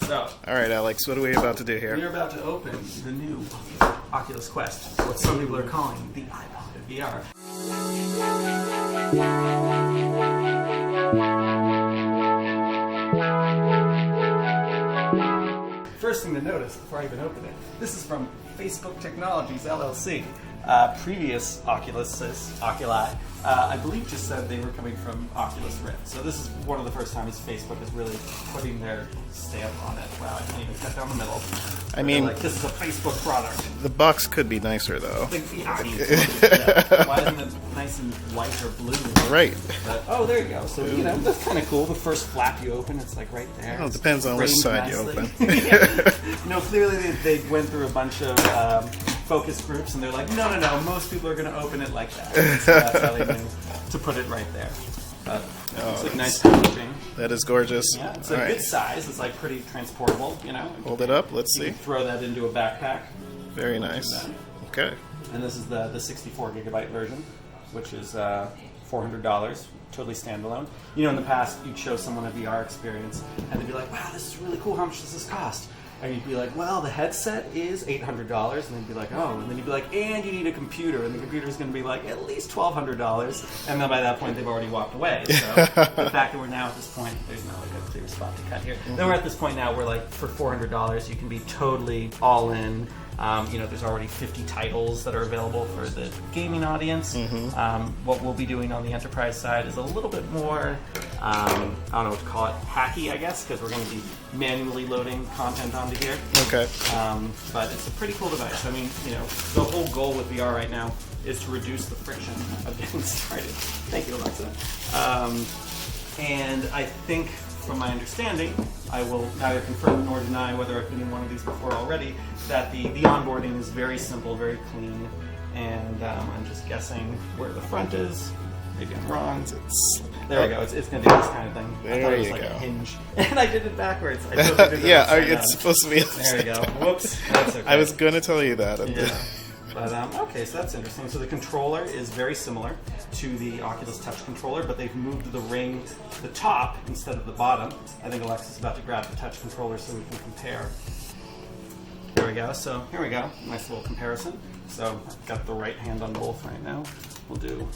So, all right, Alex, what are we about to do here? we're about to open the new Oculus Quest, what some people are calling the iPod VR. First thing to notice before I even open it, this is from Facebook Technologies LLC. Previous Oculi, I believe just said they were coming from Oculus Rift. So this is one of the first times Facebook is really putting their stamp on it. Wow, I can't even cut down the middle. I mean, like, this is a Facebook product. The box could be nicer, though. Yeah, why isn't it nice and white or blue? Right. But, oh, there you go. So, you know, that's kind of cool. The first flap you open, it's like right there. Well, it depends on which side you open. Yeah. No, clearly they went through a bunch of focus groups, and they're like, no, most people are going to open it like that. So that's how they knew to put it right there. But it's like nice packaging. That is gorgeous. Yeah, it's a good size. It's like pretty transportable, you know. Hold it up. Let's see. You can throw that into a backpack. Very nice. Okay. And this is the 64 gigabyte version, which is $400, totally standalone. You know, in the past, you'd show someone a VR experience, and they'd be like, wow, this is really cool. How much does this cost? And you'd be like, well, the headset is $800, and they'd be like, oh, and then you'd be like, and you need a computer, and the computer's going to be like at least $1,200, and then by that point they've already walked away. So the fact that we're now at this point, there's not like a clear spot to cut here. Then we're at this point now where like for $400 you can be totally all in. You know, there's already 50 titles that are available for the gaming audience. What we'll be doing on the enterprise side is a little bit more, I don't know what to call it, hacky, I guess, because we're going to be manually loading content onto here. Okay. But it's a pretty cool device. I mean, you know, the whole goal with VR right now is to reduce the friction of getting started. Thank you, Alexa. And I think, from my understanding, I will neither confirm nor deny whether I've been in one of these before already, that the onboarding is very simple, very clean, and I'm just guessing where the front is. Maybe I'm wrong. There we go. It's going to do this kind of thing. I thought it was like a hinge. And I did it backwards. I totally did it yeah, it's supposed to be. There we go. Whoops. That's okay. I was going to tell you that. Yeah. But, okay, so that's interesting. So the controller is very similar to the Oculus Touch controller, but they've moved the ring to the top instead of the bottom. I think Alexa's about to grab the Touch controller so we can compare. There we go. So here we go. Nice little comparison. So I've got the right hand on both right now. We'll do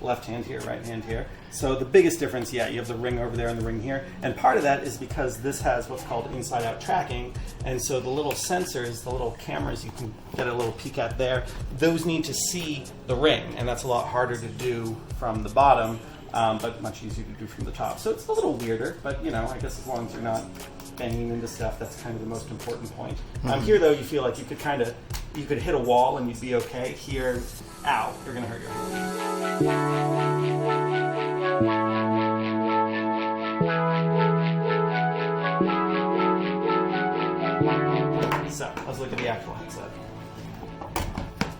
left hand here, right hand here. So the biggest difference, yeah, you have the ring over there and the ring here. And part of that is because this has what's called inside-out tracking. And so the little sensors, the little cameras you can get a little peek at there, those need to see the ring. And that's a lot harder to do from the bottom, but much easier to do from the top. So it's a little weirder, but you know, I guess as long as you're not banging into stuff, that's kind of the most important point. Here though, you feel like you could hit a wall and you'd be okay. Here, ow, you're gonna hurt your hand. So, let's look at the actual headset.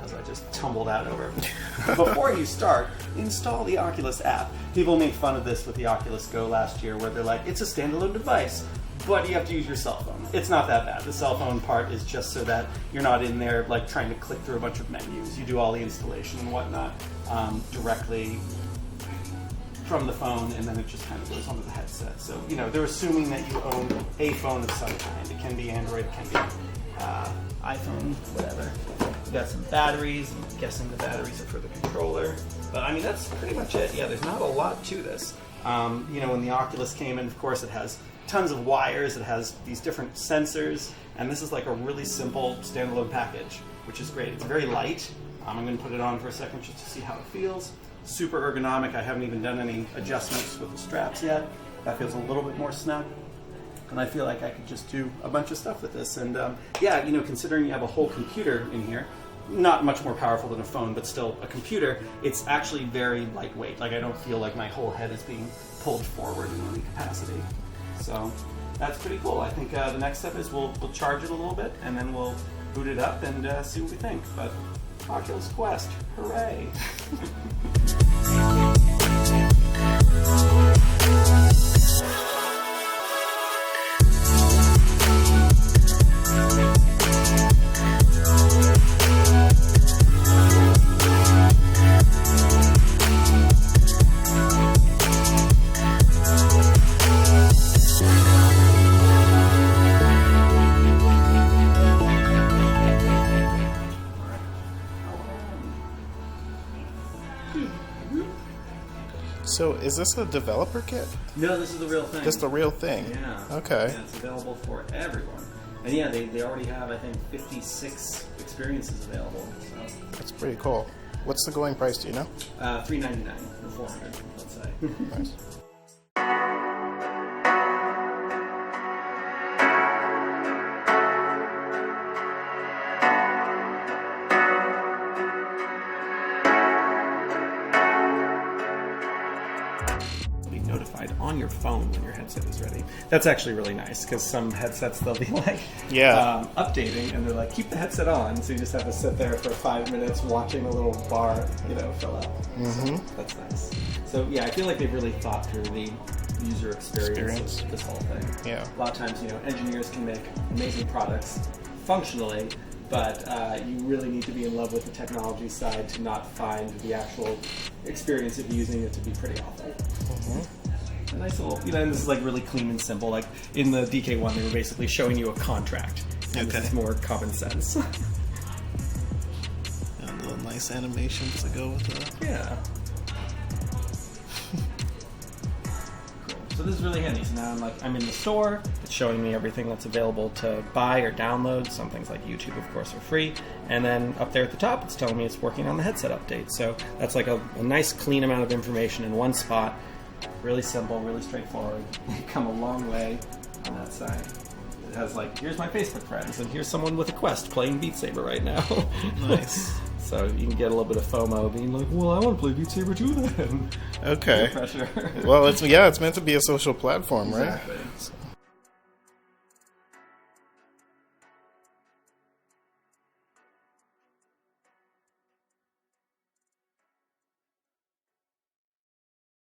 As I just tumbled that over. Before you start, install the Oculus app. People made fun of this with the Oculus Go last year, where they're like, it's a standalone device, but you have to use your cell phone. It's not that bad. The cell phone part is just so that you're not in there like trying to click through a bunch of menus. You do all the installation and whatnot directly from the phone, and then it just kind of goes onto the headset. So, you know, they're assuming that you own a phone of some kind. It can be Android, it can be iPhone, whatever. We've got some batteries. I'm guessing the batteries are for the controller. But, I mean, that's pretty much it. Yeah, there's not a lot to this. You know, when the Oculus came in, of course, it has tons of wires. It has these different sensors. And this is like a really simple standalone package, which is great. It's very light. I'm going to put it on for a second just to see how it feels. Super ergonomic. I haven't even done any adjustments with the straps yet. That feels a little bit more snug. And I feel like I could just do a bunch of stuff with this. And yeah, you know, considering you have a whole computer in here, not much more powerful than a phone, but still a computer, it's actually very lightweight. Like, I don't feel like my whole head is being pulled forward in any capacity. So that's pretty cool. I think the next step is we'll charge it a little bit, and then we'll boot it up and see what we think. But Oculus Quest, hooray! So is this a developer kit? No, this is the real thing. Just the real thing? Yeah. Okay. Yeah, it's available for everyone. And yeah, they already have, I think, 56 experiences available. So That's pretty cool. What's the going price, do you know? $399 or $400, let's say. Nice. Notified on your phone when your headset is ready. That's actually really nice because some headsets they'll be like updating and they're like keep the headset on, so you just have to sit there for 5 minutes watching a little bar fill up. So that's nice. So yeah, I feel like they've really thought through the user experience of this whole thing. Yeah. A lot of times engineers can make amazing products functionally, but you really need to be in love with the technology side to not find the actual experience of using it to be pretty awful. A nice little, and this is like really clean and simple. Like in the DK1, they were basically showing you a contract. And this is more common sense. And little nice animations to go with that. Yeah. So this is really handy. So now I'm in the store. It's showing me everything that's available to buy or download. Some things like YouTube, of course, are free. And then up there at the top, it's telling me it's working on the headset update. So that's like a nice, clean amount of information in one spot. Really simple, really straightforward. They've come a long way on that side. It has here's my Facebook friends, and here's someone with a Quest playing Beat Saber right now. Nice. So you can get a little bit of FOMO, being like, well, I want to play Beat Saber too then. Okay. Pressure. Well, it's meant to be a social platform, right? Exactly.